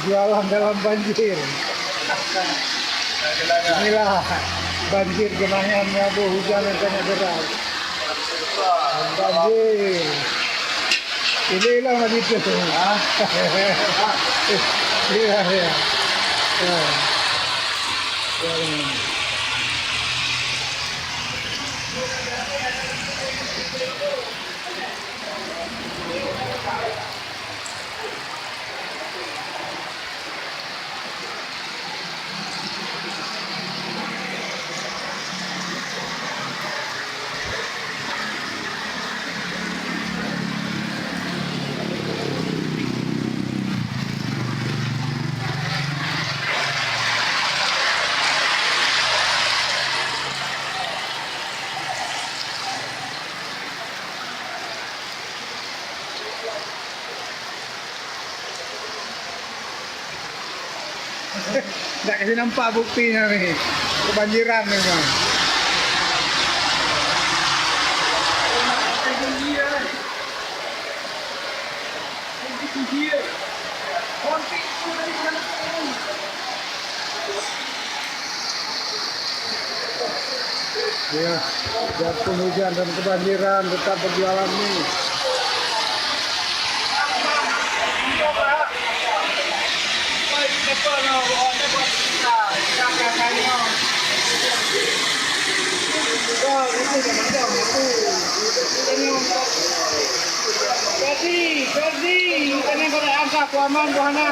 berjualan dalam banjir. Inilah banjir genangan Rabu, hujan yang sangat deras. Banjir. Inilah begitu. Iya ya. Tak kasi nampak buktinya nih, kebanjiran memang. Ya, biarpun hujan dan kebanjiran tetap berjualan nih. Ferdi, bukannya pada angka kuaman buahana.